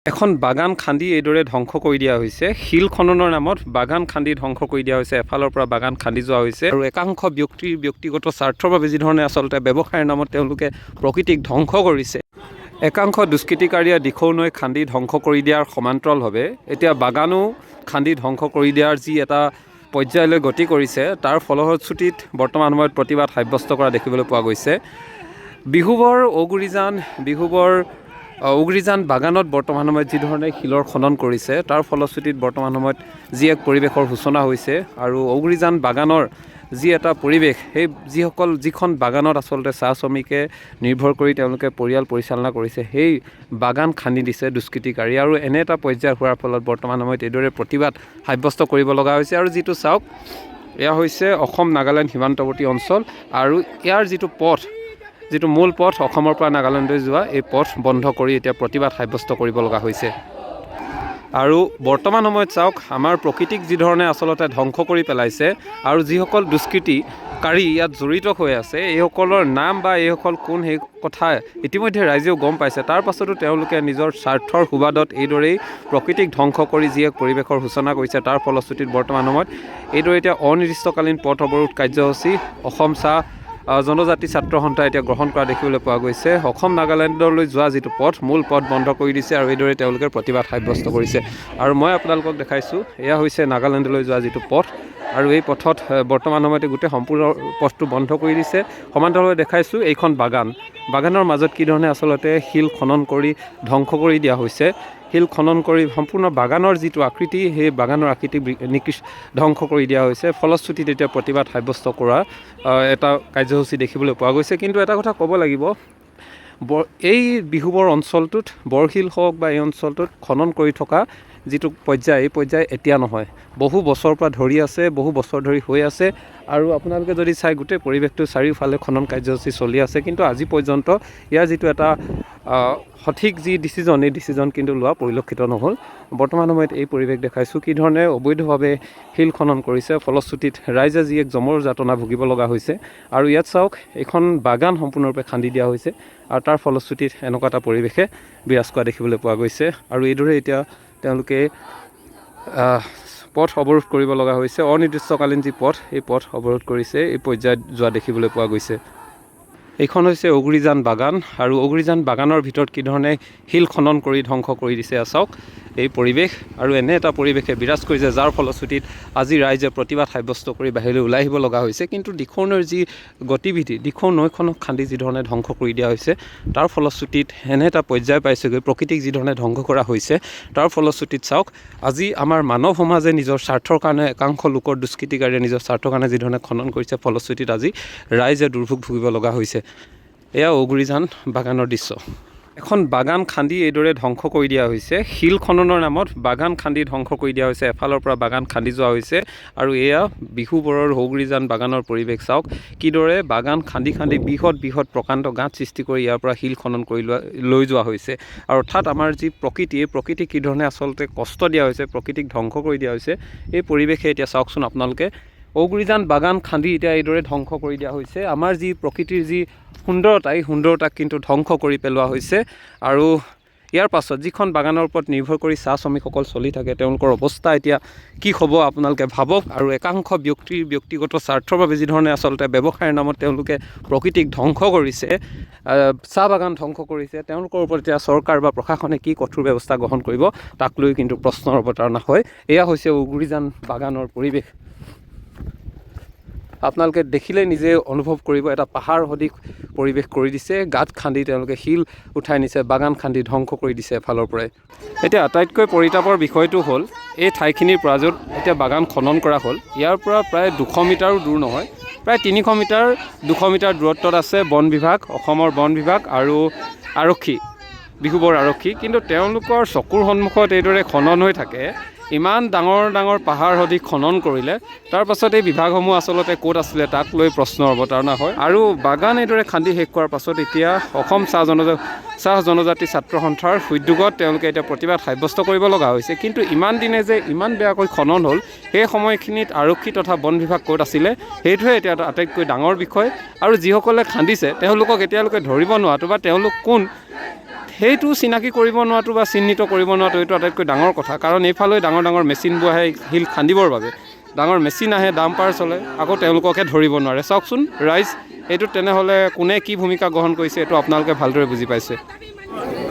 এখন বাগান খান্দি এইদৰে ধ্বংস কৰি দিয়া হৈছে। শিল খননৰ নামত বাগান খান্দি ধ্বংস কৰি দিয়া হৈছে। এফালৰ পৰা বাগান খান্দি যোৱা হৈছে আৰু একাংশ ব্যক্তিৰ ব্যক্তিগত স্বাৰ্থৰ বাবে যিধৰণে আচলতে ব্যৱসায়ৰ নামত তেওঁলোকে প্ৰকৃতিক ধ্বংস কৰিছে। একাংশ দুষ্কৃতিকাৰীয়ে দিখৌ নৈ খান্দি ধ্বংস কৰি দিয়াৰ সমান্তৰালভাৱে এতিয়া বাগানো খান্দি ধ্বংস কৰি দিয়াৰ যি এটা পৰ্যায়লৈ গতি কৰিছে, তাৰ ফলশ্ৰুতিত বৰ্তমান সময়ত প্ৰতিবাদ সাব্যস্ত কৰা দেখিবলৈ পোৱা গৈছে। বিহুবৰ উগৰিজান বাগানত বৰ্তমান সময়ত যিধৰণে শিলৰ খনন কৰিছে, তাৰ ফলশ্ৰুতিত বৰ্তমান সময়ত যি এক পৰিৱেশৰ সূচনা হৈছে আৰু উগৰিজান বাগানৰ যি এটা পৰিৱেশ, সেই যিখন বাগানত আচলতে চাহ শ্ৰমিকে নিৰ্ভৰ কৰি তেওঁলোকে পৰিয়াল পৰিচালনা কৰিছে, সেই বাগান খান্দি দিছে দুষ্কৃতিকাৰী। আৰু এনে এটা পৰ্যায় হোৱাৰ ফলত বৰ্তমান সময়ত এইদৰে প্ৰতিবাদ সাব্যস্ত কৰিব লগা হৈছে। আৰু যিটো চাওক, এয়া হৈছে অসম নাগালেণ্ড সীমান্তৱৰ্তী অঞ্চল আৰু ইয়াৰ যিটো মূল পথ অসমৰ পৰা নাগালেণ্ডলৈ যোৱা, এই পথ বন্ধ কৰি এতিয়া প্ৰতিবাদ সাব্যস্ত কৰিব লগা হৈছে। আৰু বৰ্তমান সময়ত চাওক, আমাৰ প্ৰকৃতিক যিধৰণে আচলতে ধ্বংস কৰি পেলাইছে আৰু যিসকল দুষ্কৃতিকাৰী ইয়াত জড়িত হৈ আছে, এইসকলৰ নাম বা এইসকল কোন সেই কথা ইতিমধ্যে ৰাইজেও গম পাইছে। তাৰ পাছতো তেওঁলোকে নিজৰ স্বাৰ্থৰ সুবাদত এইদৰেই প্ৰকৃতিক ধ্বংস কৰি যি এক পৰিৱেশৰ সূচনা কৰিছে, তাৰ ফলশ্ৰুতিত বৰ্তমান সময়ত এইদৰে এতিয়া অনিৰ্দিষ্টকালীন পথ অৱৰোধ কাৰ্যসূচী অসম চাহ জনজাতি ছাত্ৰ সন্থাই এতিয়া গ্ৰহণ কৰা দেখিবলৈ পোৱা গৈছে। অসম নাগালেণ্ডলৈ যোৱা যিটো পথ, মূল পথ বন্ধ কৰি দিছে আৰু এইদৰে তেওঁলোকে প্ৰতিবাদ সাব্যস্ত কৰিছে। আৰু মই আপোনালোকক দেখাইছোঁ, এয়া হৈছে নাগালেণ্ডলৈ যোৱা যিটো পথ আৰু এই পথত বৰ্তমান সময়তে গোটেই সম্পূৰ্ণ পথটো বন্ধ কৰি দিছে। সমান্তৰালভাৱে দেখাইছোঁ এইখন বাগানৰ মাজত কি ধৰণে আচলতে শিল খনন কৰি ধ্বংস কৰি দিয়া হৈছে। শিল খনন কৰি সম্পূৰ্ণ বাগানৰ যিটো আকৃতি, সেই বাগানৰ আকৃতি ধ্বংস কৰি দিয়া হৈছে। ফলশ্ৰুতিত এতিয়া প্ৰতিবাদ সাব্যস্ত কৰা এটা কাৰ্যসূচী দেখিবলৈ পোৱা গৈছে। কিন্তু এটা কথা ক'ব লাগিব, এই বিহুবৰ অঞ্চলটোত বৰশিল হওক বা এই অঞ্চলটোত খনন কৰি থকা যিটো পৰ্যায়, এই পৰ্যায় এতিয়া নহয়, বহু বছৰৰ পৰা ধৰি আছে, বহু বছৰ ধৰি হৈ আছে। আৰু আপোনালোকে যদি চাই, গোটেই পৰিৱেশটো চাৰিওফালে খনন কাৰ্যসূচী চলি আছে, কিন্তু আজি পৰ্যন্ত ইয়াৰ যিটো এটা সঠিক যি ডিচিজন, এই ডিচিজন কিন্তু লোৱা পৰিলক্ষিত নহ'ল। বৰ্তমান সময়ত এই পৰিৱেশ দেখাইছোঁ, কি ধৰণে অবৈধভাৱে শিল খনন কৰিছে, ফলশ্ৰুতিত ৰাইজে যি এক জমৰ যাতনা ভুগিব লগা হৈছে। আৰু ইয়াত চাওক, এইখন বাগান সম্পূৰ্ণৰূপে খান্দি দিয়া হৈছে আৰু তাৰ ফলশ্ৰুতিত এনেকুৱা এটা পৰিৱেশে বিৰাজ কৰা দেখিবলৈ পোৱা গৈছে। আৰু এইদৰে এতিয়া তেওঁলোকে পথ অৱৰোধ কৰিব লগা হৈছে। অনিৰ্দিষ্টকালীন যি পথ, এই পথ অৱৰোধ কৰিছে, এই পৰ্যায়ত যোৱা দেখিবলৈ পোৱা গৈছে। এইখন হৈছে উগৰিজান বাগান আৰু উগৰিজান বাগানৰ ভিতৰত কি ধৰণে শিল খনন কৰি ধ্বংস কৰি দিছে চাওক এই পৰিৱেশ। আৰু এনে এটা পৰিৱেশে বিৰাজ কৰিছে, যাৰ ফলশ্ৰুতিত আজি ৰাইজে প্ৰতিবাদ সাব্যস্ত কৰি বাহিৰলৈ ওলাই আহিব লগা হৈছে। কিন্তু দিখৌ নৈৰ যি গতিবিধি, দিখৌ নৈখনক খান্দি যিধৰণে ধ্বংস কৰি দিয়া হৈছে, তাৰ ফলশ্ৰুতিত এনে এটা পৰ্যায় পাইছেগৈ, প্ৰকৃতিক যিধৰণে ধ্বংস কৰা হৈছে, তাৰ ফলশ্ৰুতিত চাওক, আজি আমাৰ মানৱ সমাজে নিজৰ স্বাৰ্থৰ কাৰণে, একাংশ লোকৰ দুষ্কৃতিকাৰীয়ে নিজৰ স্বাৰ্থৰ কাৰণে যিধৰণে খনন কৰিছে, ফলশ্ৰুতিত আজি ৰাইজে দুৰ্ভোগ ভুগিব লগা হৈছে। এয়া উগৰিজান বাগানৰ দৃশ্য। এখন বাগান খান্দি এইদৰে ধ্বংস কৰি দিয়া হৈছে। শিল খননৰ নামত বাগান খান্দি ধ্বংস কৰি দিয়া হৈছে। এফালৰ পৰা বাগান খান্দি যোৱা হৈছে আৰু এয়া বিহুবৰৰ উগৰিজান বাগানৰ পৰিৱেশ চাওক, কিদৰে বাগান খান্দি বৃহৎ প্ৰকাণ্ড গাঁত সৃষ্টি কৰি ইয়াৰ পৰা শিল খনন কৰি লৈ যোৱা হৈছে। আৰু অৰ্থাৎ আমাৰ যি প্ৰকৃতি, এই প্ৰকৃতিক কি ধৰণে আচলতে কষ্ট দিয়া হৈছে, প্ৰকৃতিক ধ্বংস কৰি দিয়া হৈছে, এই পৰিৱেশে এতিয়া চাওকচোন আপোনালোকে, উগৰিজান বাগান খান্দি এতিয়া এইদৰে ধ্বংস কৰি দিয়া হৈছে। আমাৰ যি প্ৰকৃতিৰ যি সুন্দৰতা, এই সুন্দৰতাক কিন্তু ধ্বংস কৰি পেলোৱা হৈছে। আৰু ইয়াৰ পাছত যিখন বাগানৰ ওপৰত নিৰ্ভৰ কৰি চাহ শ্ৰমিকসকল চলি থাকে, তেওঁলোকৰ অৱস্থা এতিয়া কি হ'ব আপোনালোকে ভাবক। আৰু একাংশ ব্যক্তিৰ ব্যক্তিগত স্বাৰ্থৰ বাবে যিধৰণে আচলতে ব্যৱসায়ৰ নামত তেওঁলোকে প্ৰকৃতিক ধ্বংস কৰিছে, চাহ বাগান ধ্বংস কৰিছে, তেওঁলোকৰ ওপৰত এতিয়া চৰকাৰ বা প্ৰশাসনে কি কঠোৰ ব্যৱস্থা গ্ৰহণ কৰিব, তাক লৈ কিন্তু প্ৰশ্নৰ অৱতাৰণা হয়। এয়া হৈছে উগৰিজান বাগানৰ পৰিৱেশ। আপোনালোকে দেখিলে নিজে অনুভৱ কৰিব, এটা পাহাৰ সদৃশ পৰিৱেশ কৰি দিছে। গাঁত খান্দি তেওঁলোকে শিল উঠাই নিছে, বাগান খান্দি ধ্বংস কৰি দিছে এফালৰ পৰাই। এতিয়া আটাইতকৈ পৰিতাপৰ বিষয়টো হ'ল, এই ঠাইখিনিৰ পৰা য'ত এতিয়া বাগান খনন কৰা হ'ল, ইয়াৰ পৰা প্ৰায় 200 মিটাৰো দূৰ নহয়, প্ৰায় 200 মিটাৰ দূৰত্বত আছে বন বিভাগ, অসমৰ বন বিভাগ আৰু আৰক্ষী, বিহুবৰ আৰক্ষী। কিন্তু তেওঁলোকৰ চকুৰ সন্মুখত এইদৰে খনন হৈ থাকে। ইমান ডাঙৰ পাহাৰ সদৃশ খনন কৰিলে, তাৰ পাছত এই বিভাগসমূহ আচলতে ক'ত আছিলে, তাক লৈ প্ৰশ্নৰ অৱতাৰণা হয়। আৰু বাগান এইদৰে খান্দি শেষ কৰাৰ পাছত এতিয়া অসম চাহ জনজাতি ছাত্ৰ সন্থাৰ উদ্যোগত তেওঁলোকে এতিয়া প্ৰতিবাদ সাব্যস্ত কৰিব লগা হৈছে। কিন্তু ইমান দিনে যে ইমান বেয়াকৈ খনন হ'ল, সেই সময়খিনিত আৰক্ষী তথা বন বিভাগ ক'ত আছিলে, সেইটোৱে এতিয়া আটাইতকৈ ডাঙৰ বিষয়। আৰু যিসকলে খান্দিছে তেওঁলোকক এতিয়ালৈকে ধৰিব নোৱাৰাটো বা তেওঁলোক কোন, সেইটো চিনাকি কৰিব নোৱাৰাটো বা চিহ্নিত কৰিব নোৱাৰাটো এইটো আটাইতকৈ ডাঙৰ কথা। কাৰণ এইফালে ডাঙৰ ডাঙৰ মেচিনবোৰ আহে শিল খান্দিবৰ বাবে, ডাঙৰ মেচিন আহে, ডাম্পাৰ চলে, আকৌ তেওঁলোককে ধৰিব নোৱাৰে। চাওকচোন ৰাইজ, এইটোত তেনেহ'লে কোনে কি ভূমিকা গ্ৰহণ কৰিছে এইটো আপোনালোকে ভালদৰে বুজি পাইছে।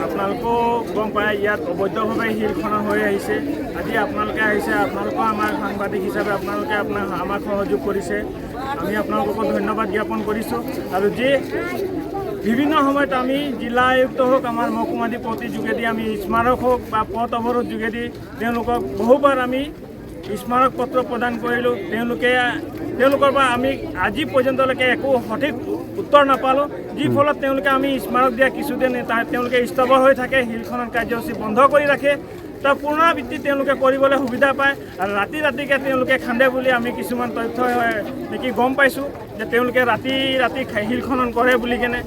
আপোনালোকেও গম পায় ইয়াত অবৈধভাৱে শিল খনন হৈ আহিছে। আজি আপোনালোকে আহিছে, আপোনালোকেও আমাৰ সাংবাদিক হিচাপে আপোনালোকে আমাক সহযোগ কৰিছে, আমি আপোনালোকক ধন্যবাদ জ্ঞাপন কৰিছোঁ। আৰু যি বিভিন্ন সময়ত আমি জিলা আয়ুক্ত হওক, আমাৰ মহকুমাধিপতিৰ যোগেদি আমি স্মাৰক হওক বা পথ অৱৰোধ যোগেদি তেওঁলোকক বহুবাৰ আমি স্মাৰক পত্ৰ প্ৰদান কৰিলোঁ। তেওঁলোকৰ পৰা আমি আজি পৰ্যন্তলৈকে একো সঠিক উত্তৰ নাপালোঁ, যি ফলত তেওঁলোকে আমি স্মাৰক দিয়া কিছুদিন তেওঁলোকে স্থবিৰ হৈ থাকে, শিল খনন কাৰ্যসূচী বন্ধ কৰি ৰাখে। তাৰ পুনৰাবৃত্তি তেওঁলোকে কৰিবলৈ সুবিধা পায় আৰু ৰাতিকে তেওঁলোকে খান্দে বুলি আমি কিছুমান তথ্য নেকি গম পাইছোঁ যে তেওঁলোকে ৰাতি শিল খনন কৰে বুলি কেনে।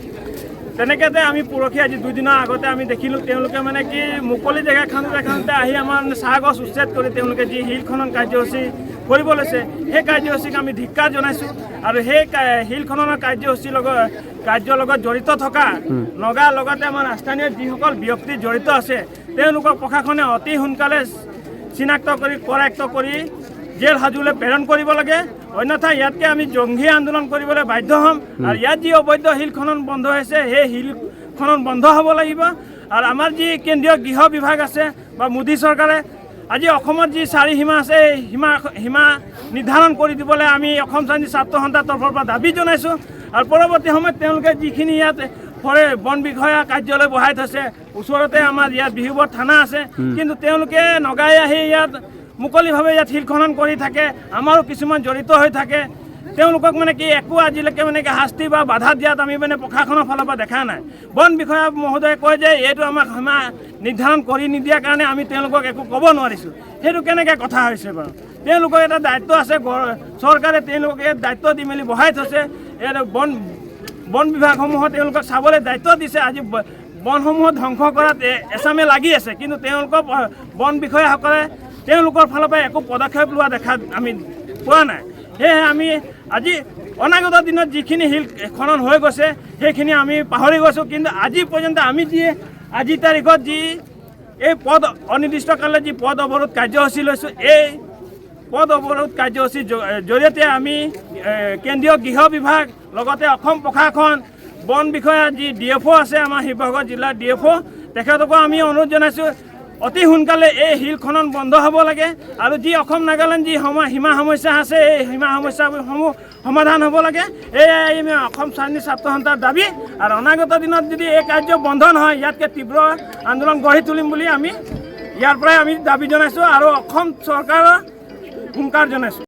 তেনেকৈ আমি পৰহি আজি 2 দিনৰ আগতে আমি দেখিলোঁ তেওঁলোকে মানে কি মুকলি জেগা খান্দোতে আহি আমাৰ চাহ গছ উচ্ছেদ কৰি তেওঁলোকে যি শিল খনন কাৰ্যসূচী কৰিব লৈছে, সেই কাৰ্যসূচীক আমি ধিক্কাৰ জনাইছোঁ। আৰু সেই শিল খননৰ কাৰ্যসূচীৰ লগত জড়িত থকা নগাৰ লগতে আমাৰ স্থানীয় যিসকল ব্যক্তি জড়িত আছে তেওঁলোকক প্ৰশাসনে অতি সোনকালে চিনাক্ত কৰি জেল হাজোলৈ প্ৰেৰণ কৰিব লাগে। অন্যথা ইয়াতকৈ আমি জংঘী আন্দোলন কৰিবলৈ বাধ্য হ'ম। আৰু ইয়াত যি অবৈধ শিল খনন বন্ধ হৈছে সেই শিল খনন বন্ধ হ'ব লাগিব। আৰু আমাৰ যি কেন্দ্ৰীয় গৃহ বিভাগ আছে বা মোদী চৰকাৰে আজি অসমত যি 4 সীমা আছে এই সীমা নিৰ্ধাৰণ কৰি দিবলৈ আমি অসম শান্তি ছাত্ৰ সন্থাৰ তৰফৰ পৰা দাবী জনাইছোঁ। আৰু পৰৱৰ্তী সময়ত তেওঁলোকে যিখিনি ইয়াত বন বিষয়া কাৰ্যালয় বহাই থৈছে, ওচৰতে আমাৰ ইয়াত বিহুবৰ থানা আছে, কিন্তু তেওঁলোকে নগাই আহি ইয়াত মুকলিভাৱে ইয়াত শিল খনন কৰি থাকে, আমাৰো কিছুমান জড়িত হৈ থাকে। তেওঁলোকক মানে কি একো আজিলৈকে মানে কি শাস্তি বা বাধা দিয়াত আমি মানে প্ৰশাসনৰ ফালৰ পৰা দেখা নাই। বন বিষয়া মহোদয়ে কয় যে এইটো আমাক সীমা নিৰ্ধাৰণ কৰি নিদিয়াৰ কাৰণে আমি তেওঁলোকক একো ক'ব নোৱাৰিছোঁ। সেইটো কেনেকৈ কথা হৈছে বাৰু? তেওঁলোকৰ এটা দায়িত্ব আছে, চৰকাৰে তেওঁলোকে দায়িত্ব দি মেলি বহাই থৈছে। এইটো বন বিভাগসমূহত তেওঁলোকক চাবলৈ দায়িত্ব দিছে। আজি বনসমূহ ধ্বংস কৰাত এচামে লাগি আছে, কিন্তু তেওঁলোকৰ বন বিষয়াসকলে তেওঁলোকৰ ফালৰ পৰা একো পদক্ষেপ লোৱা দেখা আমি পোৱা নাই। সেয়েহে আমি আজি অনাগত দিনত যিখিনি শিল খনন হৈ গৈছে সেইখিনি আমি পাহৰি গৈছোঁ। কিন্তু আজি পৰ্যন্ত আমি আজিৰ তাৰিখত যি এই অনিৰ্দিষ্টকাললৈ যি পথ অৱৰোধ কাৰ্যসূচী লৈছোঁ, এই পথ অৱৰোধ কাৰ্যসূচীৰ জৰিয়তে আমি কেন্দ্ৰীয় গৃহ বিভাগ লগতে অসম প্ৰশাসন, বন বিষয়া যি DFO আছে আমাৰ শিৱসাগৰ জিলাৰ DFO, তেখেতকো আমি অনুৰোধ জনাইছোঁ অতি সোনকালে এই শিল খনন বন্ধ হ'ব লাগে। আৰু যি অসম নাগালেণ্ড যি সীমা সমস্যা আছে এই সীমা সমস্যাসমূহ সমাধান হ'ব লাগে। এয়াই অসম শান্তি ছাত্ৰ সন্থাৰ দাবী। আৰু অনাগত দিনত যদি এই কাৰ্য বন্ধ নহয়, ইয়াতকৈ তীব্ৰ আন্দোলন গঢ়ি তুলিম বুলি আমি ইয়াৰ পৰাই আমি দাবী জনাইছোঁ আৰু অসম চৰকাৰৰ হুংকাৰ জনাইছোঁ।